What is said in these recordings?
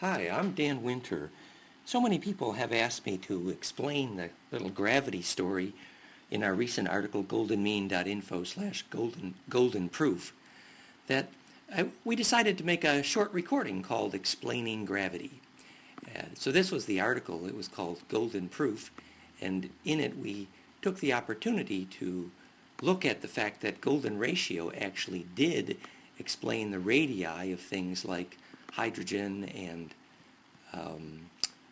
Hi, I'm Dan Winter. So many people have asked me to explain the little gravity story in our recent article, goldenmean.info/golden proof, that we decided to make a short recording called Explaining Gravity. So this was the article. It was called Golden Proof, and in it we took the opportunity to look at the fact that golden ratio actually did explain the radii of things like hydrogen and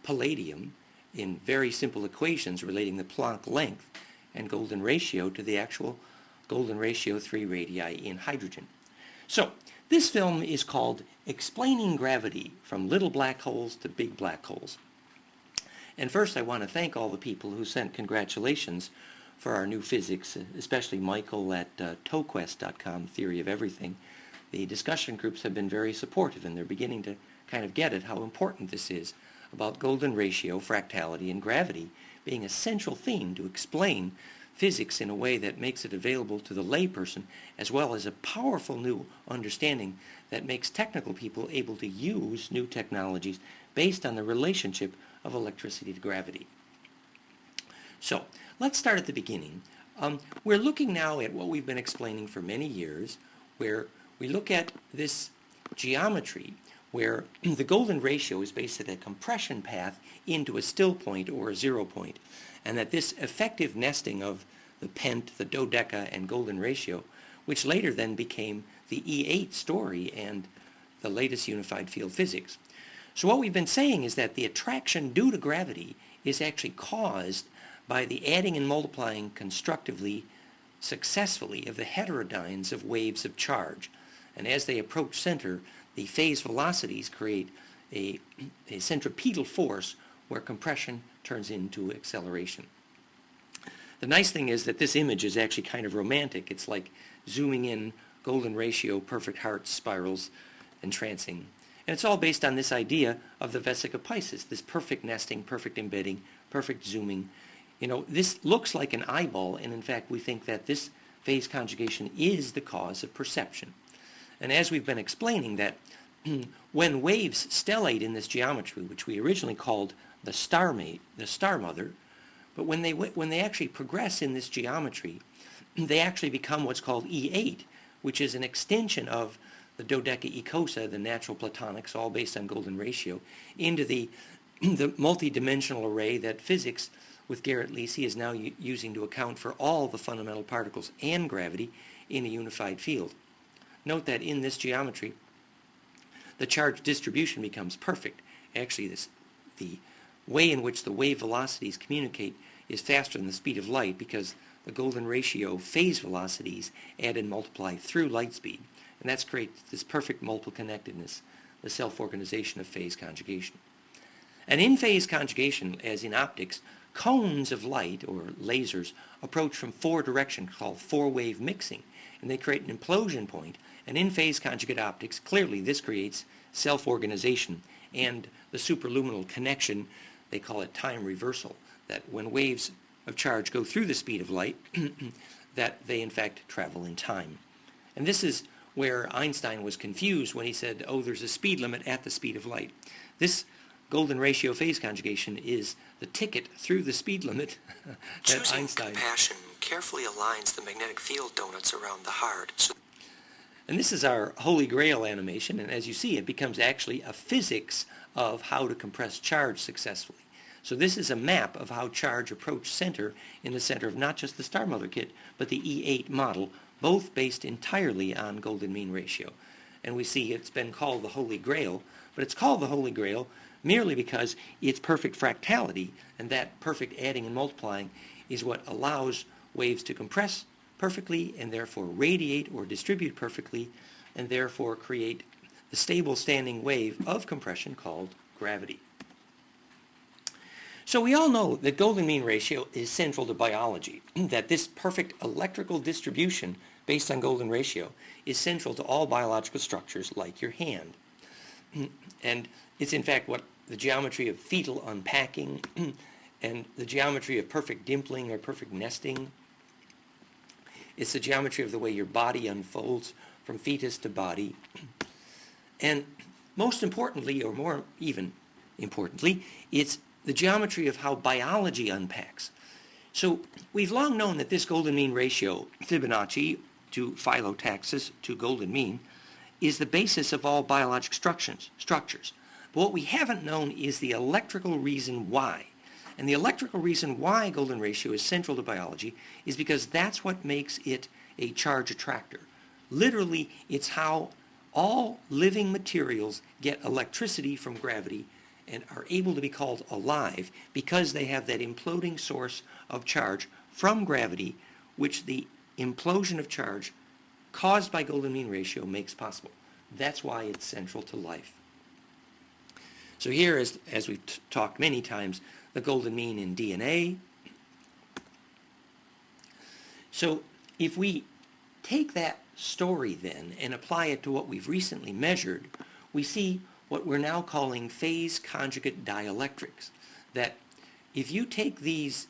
palladium in very simple equations relating the Planck length and golden ratio to the actual golden ratio 3 radii in hydrogen. So this film is called Explaining Gravity from Little Black Holes to Big Black Holes. And first I want to thank all the people who sent congratulations for our new physics, especially Michael at toquest.com, Theory of Everything. The discussion groups have been very supportive, and they're beginning to kind of get it, how important this is about golden ratio, fractality, and gravity being a central theme to explain physics in a way that makes it available to the layperson, as well as a powerful new understanding that makes technical people able to use new technologies based on the relationship of electricity to gravity. So let's start at the beginning. We're looking now at what we've been explaining for many years, where we look at this geometry where the golden ratio is basically a compression path into a still point or a 0 point, and that this effective nesting of the pent, the dodeca, and golden ratio, which later then became the E8 story and the latest unified field physics. So what we've been saying is that the attraction due to gravity is actually caused by the adding and multiplying constructively, successfully, of the heterodynes of waves of charge. And as they approach center, the phase velocities create a centripetal force where compression turns into acceleration. The nice thing is that this image is actually kind of romantic. It's like zooming in golden ratio, perfect heart spirals, entrancing. And it's all based on this idea of the vesica Piscis, this perfect nesting, perfect embedding, perfect zooming. You know, this looks like an eyeball, and in fact we think that this phase conjugation is the cause of perception. And as we've been explaining, that when waves stellate in this geometry, which we originally called the star mother, but when they actually progress in this geometry, they actually become what's called E8, which is an extension of the dodeca ecosa, the natural platonics, all based on golden ratio, into the multi-dimensional array that physics with Garrett-Lisi is now using to account for all the fundamental particles and gravity in a unified field. Note that in this geometry, the charge distribution becomes perfect. Actually, the way in which the wave velocities communicate is faster than the speed of light because the golden ratio phase velocities add and multiply through light speed. And that's creates this perfect multiple connectedness, the self-organization of phase conjugation. And in phase conjugation, as in optics, cones of light, or lasers, approach from 4 directions called 4-wave mixing, and they create an implosion point. And in phase conjugate optics, clearly this creates self-organization and the superluminal connection, they call it time reversal, that when waves of charge go through the speed of light, that they in fact travel in time. And this is where Einstein was confused when he said, oh, there's a speed limit at the speed of light. This golden ratio phase conjugation is the ticket through the speed limit that Choosing Einstein compassion carefully aligns the magnetic field donuts around the heart. And this is our Holy Grail animation, and as you see, it becomes actually a physics of how to compress charge successfully. So this is a map of how charge approached center in the center of not just the Star Mother kit, but the E8 model, both based entirely on golden mean ratio. And we see it's been called the Holy Grail, but it's called the Holy Grail merely because it's perfect fractality, and that perfect adding and multiplying is what allows waves to compress perfectly and therefore radiate or distribute perfectly and therefore create the stable standing wave of compression called gravity. So we all know that golden mean ratio is central to biology, that this perfect electrical distribution based on golden ratio is central to all biological structures like your hand. And it's in fact what the geometry of fetal unpacking and the geometry of perfect dimpling or perfect nesting. It's the geometry of the way your body unfolds from fetus to body. And most importantly, or more even importantly, it's the geometry of how biology unpacks. So we've long known that this golden mean ratio, Fibonacci to phyllotaxis to golden mean, is the basis of all biologic structures. But what we haven't known is the electrical reason why. And the electrical reason why golden ratio is central to biology is because that's what makes it a charge attractor. Literally, it's how all living materials get electricity from gravity and are able to be called alive because they have that imploding source of charge from gravity, which the implosion of charge caused by golden mean ratio makes possible. That's why it's central to life. So here, as we've talked many times, the golden mean in DNA. So if we take that story then and apply it to what we've recently measured, we see what we're now calling phase conjugate dielectrics. That if you take these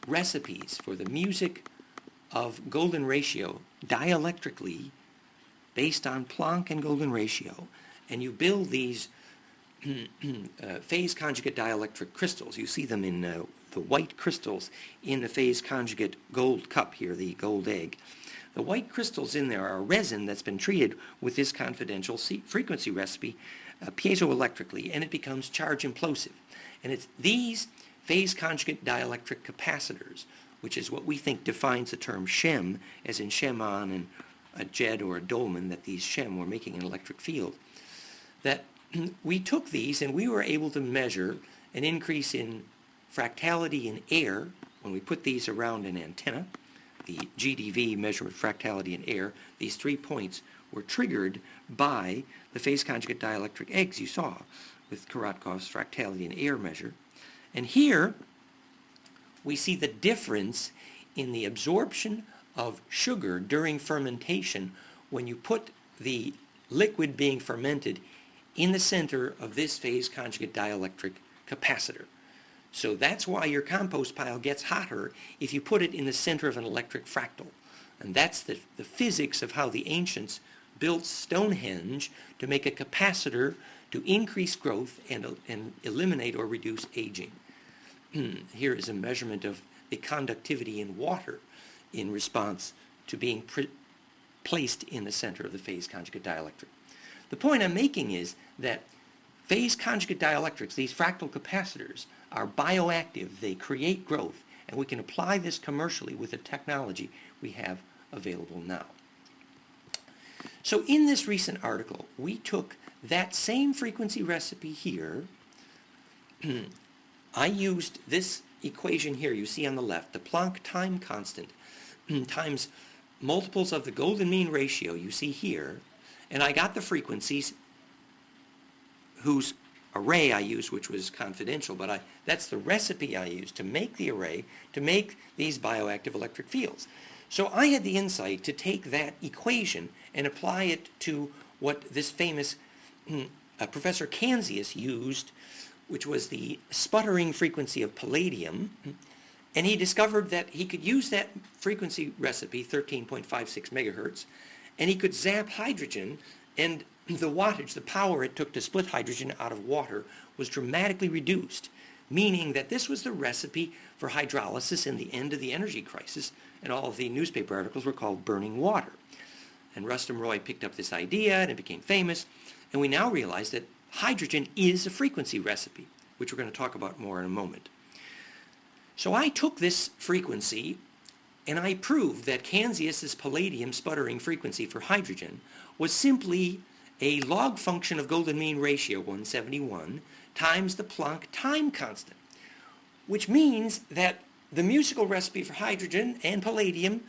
recipes for the music of golden ratio dielectrically based on Planck and golden ratio, and you build these phase conjugate dielectric crystals. You see them in the white crystals in the phase conjugate gold cup here, the gold egg. The white crystals in there are resin that's been treated with this confidential frequency recipe piezoelectrically, and it becomes charge implosive. And it's these phase conjugate dielectric capacitors, which is what we think defines the term Shem, as in Shemon and a Jed or a dolmen, that these Shem were making an electric field, that we took these and we were able to measure an increase in fractality in air when we put these around an antenna. The GDV measurement fractality in air, these 3 points were triggered by the phase conjugate dielectric eggs you saw with Korotkov's fractality in air measure. And here we see the difference in the absorption of sugar during fermentation when you put the liquid being fermented in the center of this phase conjugate dielectric capacitor. So that's why your compost pile gets hotter if you put it in the center of an electric fractal. And that's the physics of how the ancients built Stonehenge to make a capacitor to increase growth and eliminate or reduce aging. Here is a measurement of the conductivity in water in response to being placed in the center of the phase conjugate dielectric. The point I'm making is that phase conjugate dielectrics, these fractal capacitors, are bioactive. They create growth, and we can apply this commercially with the technology we have available now. So in this recent article, we took that same frequency recipe here. I used this equation here you see on the left, the Planck time constant, times multiples of the golden mean ratio you see here, and I got the frequencies whose array I used, which was confidential, but that's the recipe I used to make the array, to make these bioactive electric fields. So I had the insight to take that equation and apply it to what this famous Professor Kanzius used, which was the sputtering frequency of palladium, and he discovered that he could use that frequency recipe, 13.56 megahertz, and he could zap hydrogen, and the wattage, the power it took to split hydrogen out of water, was dramatically reduced, meaning that this was the recipe for hydrolysis in the end of the energy crisis, and all of the newspaper articles were called burning water. And Rustum Roy picked up this idea, and it became famous, and we now realize that hydrogen is a frequency recipe, which we're going to talk about more in a moment. So I took this frequency, and I proved that Kanzius's palladium sputtering frequency for hydrogen was simply a log function of golden mean ratio 171 times the Planck time constant, which means that the musical recipe for hydrogen and palladium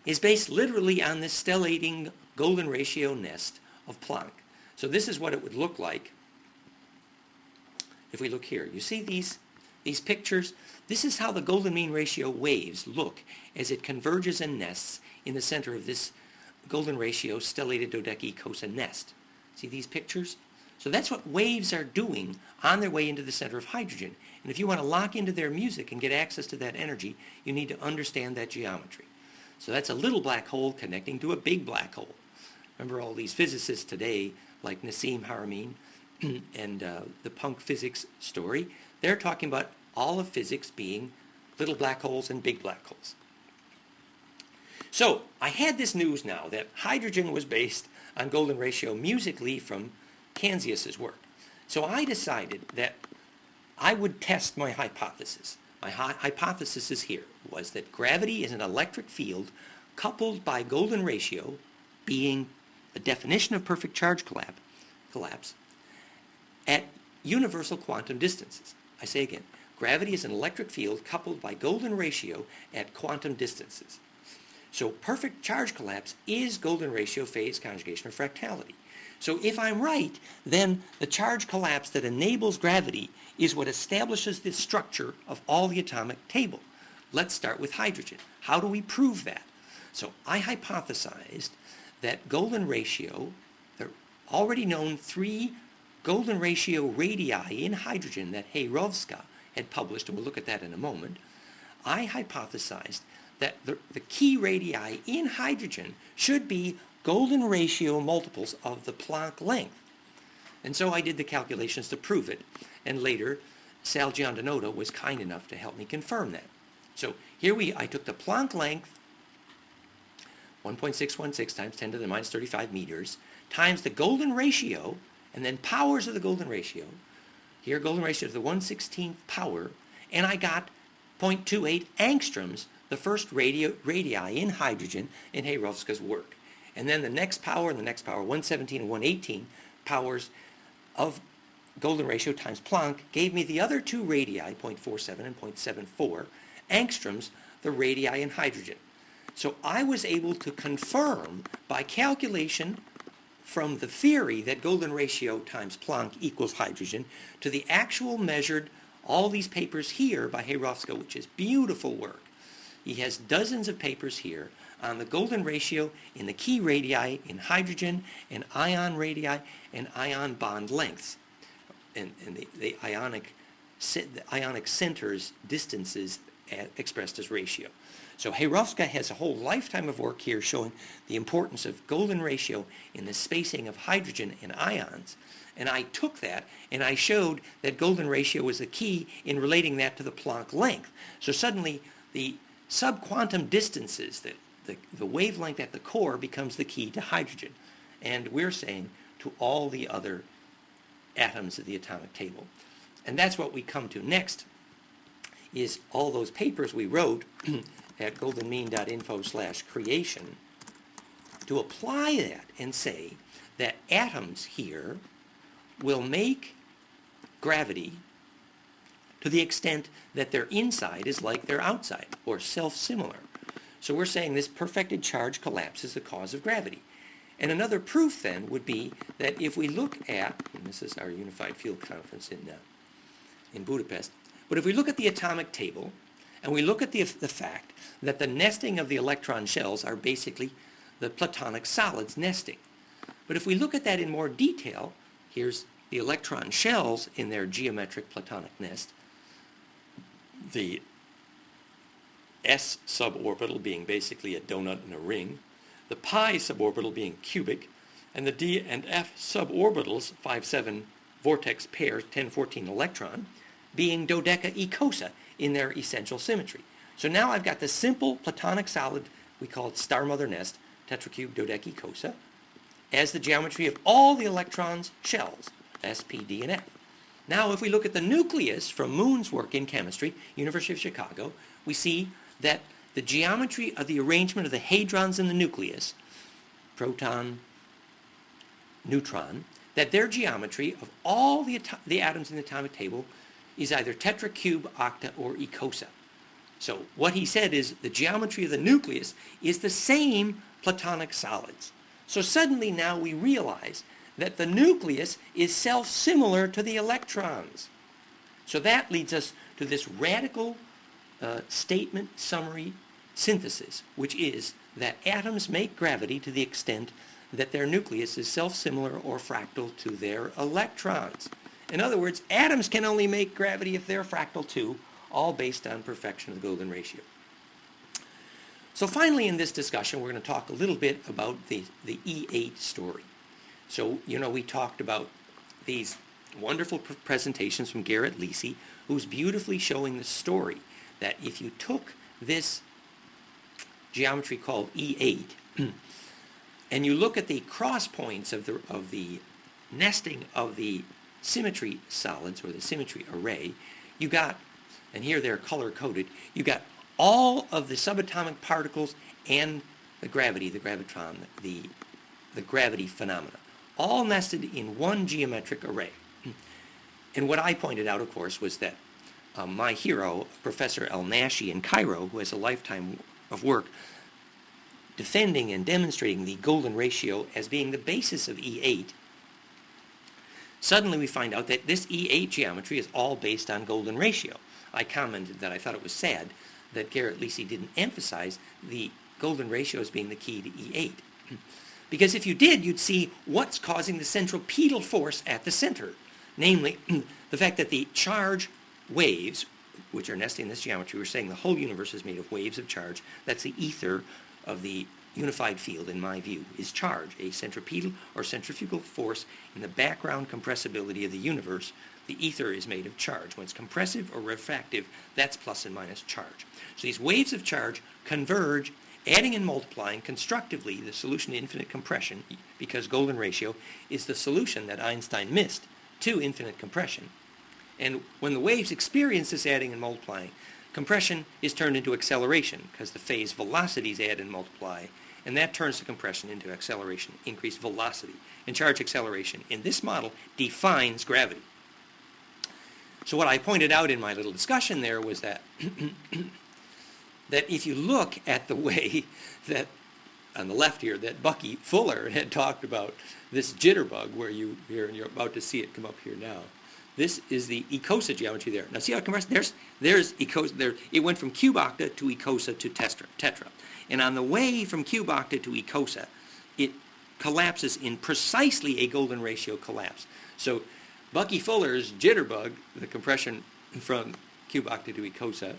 is based literally on this stellating golden ratio nest of Planck. So this is what it would look like if we look here. You see these pictures? This is how the golden mean ratio waves look as it converges and nests in the center of this golden ratio stellated dodecacosa nest. See these pictures? So that's what waves are doing on their way into the center of hydrogen. And if you want to lock into their music and get access to that energy, you need to understand that geometry. So that's a little black hole connecting to a big black hole. Remember, all these physicists today like Nassim Haramein and the punk physics story, they're talking about all of physics being little black holes and big black holes. So I had this news now that hydrogen was based on golden ratio musically from Canzias's work. So I decided that I would test my hypothesis. My hypothesis is here, was that gravity is an electric field coupled by golden ratio, being the definition of perfect charge collapse, at universal quantum distances. I say again, gravity is an electric field coupled by golden ratio at quantum distances. So perfect charge collapse is golden ratio phase conjugation or fractality. So if I'm right, then the charge collapse that enables gravity is what establishes the structure of all the atomic table. Let's start with hydrogen. How do we prove that? So I hypothesized that golden ratio, the already known 3 golden ratio radii in hydrogen that Hayrovska had published, and we'll look at that in a moment, I hypothesized that the key radii in hydrogen should be golden ratio multiples of the Planck length. And so I did the calculations to prove it, and later Sal Giandanotto was kind enough to help me confirm that. So here I took the Planck length, 1.616 times 10 to the minus 35 meters, times the golden ratio, and then powers of the golden ratio. Here, golden ratio to the 1/16th power, and I got 0.28 angstroms, the first radii in hydrogen in Hayrovska's work. And then the next power and the next power, 117 and 118 powers of golden ratio times Planck, gave me the other 2 radii, 0.47 and 0.74 angstroms, the radii in hydrogen. So I was able to confirm by calculation from the theory that golden ratio times Planck equals hydrogen to the actual measured, all these papers here by Hayrovska, which is beautiful work. He has dozens of papers here on the golden ratio in the key radii in hydrogen and ion radii and ion bond lengths and the ionic centers distances expressed as ratio. So Hayrovska has a whole lifetime of work here showing the importance of golden ratio in the spacing of hydrogen and ions. And I took that and I showed that golden ratio was the key in relating that to the Planck length. So suddenly the subquantum distances, the wavelength at the core, becomes the key to hydrogen. And we're saying to all the other atoms of the atomic table. And that's what we come to next, is all those papers we wrote at goldenmean.info/creation to apply that and say that atoms here will make gravity to the extent that their inside is like their outside, or self-similar. So we're saying this perfected charge collapse is the cause of gravity. And another proof then would be that if we look at, and this is our Unified Field Conference in Budapest, but if we look at the atomic table, and we look at the fact that the nesting of the electron shells are basically the platonic solids nesting. But if we look at that in more detail, here's the electron shells in their geometric platonic nest, the S suborbital being basically a donut in a ring, the pi suborbital being cubic, and the D and F suborbitals, 5-7 vortex pairs, 10-14 electron, being dodeca-ecosa in their essential symmetry. So now I've got the simple platonic solid, we call it star mother nest, tetracube dodeca-ecosa, as the geometry of all the electrons' shells, S, P, D, and F. Now if we look at the nucleus from Moon's work in chemistry, University of Chicago, we see that the geometry of the arrangement of the hadrons in the nucleus, proton, neutron, that their geometry of all the atoms in the atomic table is either tetracube, octa, or ecosa. So what he said is the geometry of the nucleus is the same platonic solids. So suddenly now we realize that the nucleus is self-similar to the electrons. So that leads us to this radical statement summary synthesis, which is that atoms make gravity to the extent that their nucleus is self-similar or fractal to their electrons. In other words, atoms can only make gravity if they're fractal too, all based on perfection of the golden ratio. So finally in this discussion, we're going to talk a little bit about the E8 story. So, we talked about these wonderful presentations from Garrett Lisi, who's beautifully showing the story that if you took this geometry called E8 and you look at the cross points of the nesting of the symmetry solids, or the symmetry array, you got, and here they're color-coded, you got all of the subatomic particles and the gravity, the gravitron, the gravity phenomena, all nested in one geometric array. And what I pointed out, of course, was that my hero, Professor El-Nashi in Cairo, who has a lifetime of work defending and demonstrating the golden ratio as being the basis of E8, suddenly we find out that this E8 geometry is all based on golden ratio. I commented that I thought it was sad that Garrett Lisi didn't emphasize the golden ratio as being the key to E8. Because if you did, you'd see what's causing the centripetal force at the center. Namely, the fact that the charge waves, which are nesting in this geometry, we're saying the whole universe is made of waves of charge. That's the ether of the unified field, in my view, is charge, a centripetal or centrifugal force in the background compressibility of the universe. The ether is made of charge. When it's compressive or refractive, that's plus and minus charge. So these waves of charge converge, adding and multiplying constructively the solution to infinite compression, because golden ratio is the solution that Einstein missed to infinite compression. And when the waves experience this adding and multiplying, compression is turned into acceleration, because the phase velocities add and multiply, and that turns the compression into acceleration, increased velocity. And charge acceleration in this model defines gravity. So what I pointed out in my little discussion there was that that if you look at the way that, on the left here, that Bucky Fuller had talked about this jitterbug, where you're about to see it come up here now. This is the Ecosa geometry there. Now see how it compressed? There's Ecosa there. It went from cube octa to Ecosa to tetra. And on the way from cube octa to Ecosa, it collapses in precisely a golden ratio collapse. So Bucky Fuller's jitterbug, the compression from cube octa to Ecosa,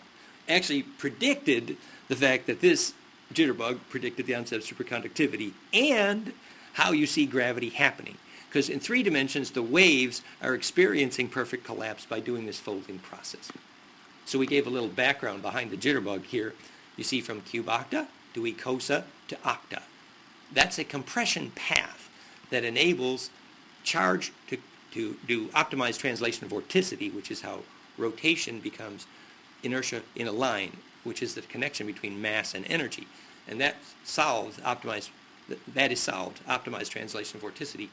actually predicted the fact that this jitterbug predicted the onset of superconductivity and how you see gravity happening. Because in 3 dimensions, the waves are experiencing perfect collapse by doing this folding process. So we gave a little background behind the jitterbug here. You see from cube octa to Ecosa to octa. That's a compression path that enables charge to do optimized translation of vorticity, which is how rotation becomes inertia in a line, which is the connection between mass and energy. And that is solved, optimized translation of vorticity,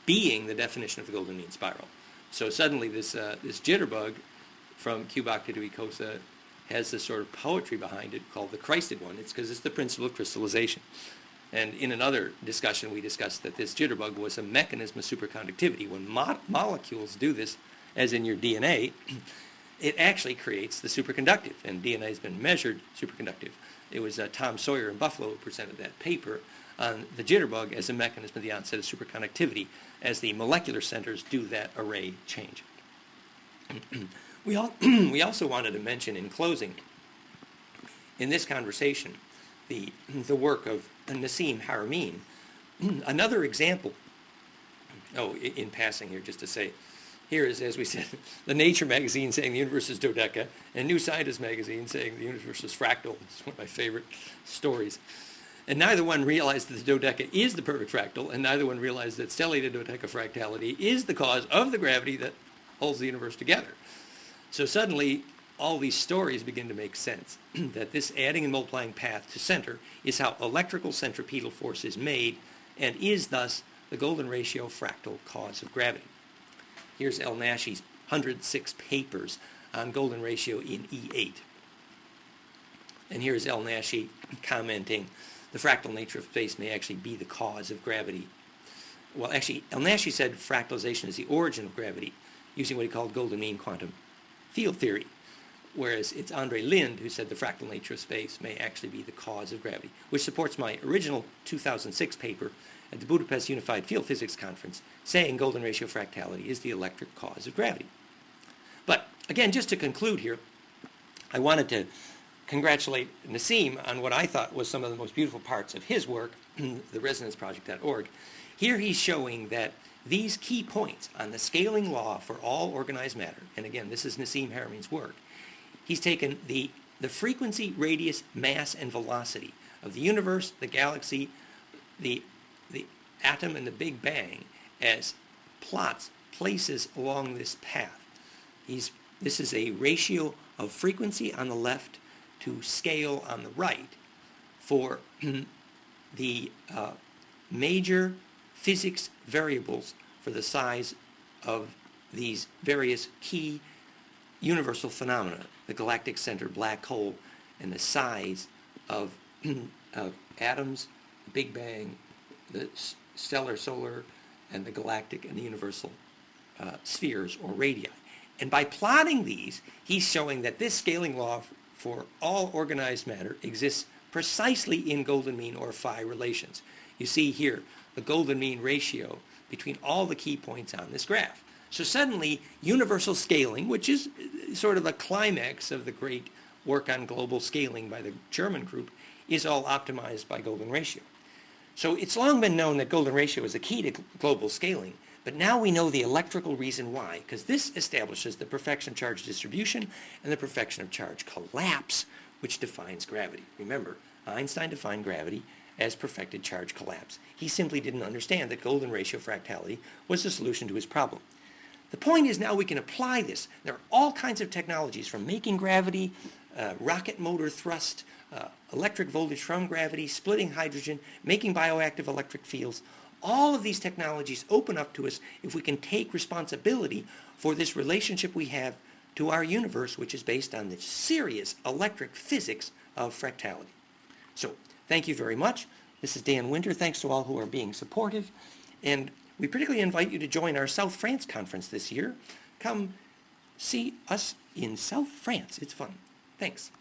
being the definition of the golden mean spiral. So suddenly this jitterbug from cube octa to Ecosa has this sort of poetry behind it called the Christed one. It's because it's the principle of crystallization. And in another discussion, we discussed that this jitterbug was a mechanism of superconductivity. When molecules do this, as in your DNA, it actually creates the superconductive, and DNA has been measured superconductive. It was Tom Sawyer in Buffalo who presented that paper on the jitterbug as a mechanism of the onset of superconductivity as the molecular centers do that array change. We also wanted to mention in closing, in this conversation, the work of Nassim Haramein. Another example, in passing here, just to say, here is, as we said, the Nature magazine saying the universe is dodeca, and New Scientist magazine saying the universe is fractal. It's one of my favorite stories. And neither one realized that the dodeca is the perfect fractal, and neither one realized that stellated dodeca fractality is the cause of the gravity that holds the universe together. So suddenly, all these stories begin to make sense, that this adding and multiplying path to center is how electrical centripetal force is made, and is thus the golden ratio fractal cause of gravity. Here's El-Nashi's 106 papers on golden ratio in E8. And here's El-Nashi commenting, the fractal nature of space may actually be the cause of gravity. Well, actually, El-Nashi said fractalization is the origin of gravity, using what he called golden mean quantum field theory, whereas it's Andre Linde who said the fractal nature of space may actually be the cause of gravity, which supports my original 2006 paper at the Budapest Unified Field Physics Conference, saying golden ratio fractality is the electric cause of gravity. But again, just to conclude here, I wanted to congratulate Nassim on what I thought was some of the most beautiful parts of his work, the resonanceproject.org. here he's showing that these key points on the scaling law for all organized matter, and again, this is Nassim Harameyn's work, he's taken the frequency, radius, mass, and velocity of the universe, the galaxy, the atom, and the Big Bang as plots, places along this path. This is a ratio of frequency on the left to scale on the right for the major physics variables for the size of these various key universal phenomena, the galactic center black hole, and the size of atoms, Big Bang, the stellar, solar, and the galactic and the universal spheres or radii. And by plotting these, he's showing that this scaling law for all organized matter exists precisely in golden mean or phi relations. You see here the golden mean ratio between all the key points on this graph. So suddenly, universal scaling, which is sort of the climax of the great work on global scaling by the German group, is all optimized by golden ratio. So it's long been known that golden ratio is the key to global scaling, but now we know the electrical reason why, because this establishes the perfection of charge distribution and the perfection of charge collapse, which defines gravity. Remember, Einstein defined gravity as perfected charge collapse. He simply didn't understand that golden ratio fractality was the solution to his problem. The point is now we can apply this. There are all kinds of technologies, from making gravity, rocket motor thrust, electric voltage from gravity, splitting hydrogen, making bioactive electric fields. All of these technologies open up to us if we can take responsibility for this relationship we have to our universe, which is based on the serious electric physics of fractality. So, thank you very much. This is Dan Winter. Thanks to all who are being supportive. And we particularly invite you to join our South France conference this year. Come see us in South France. It's fun. Thanks.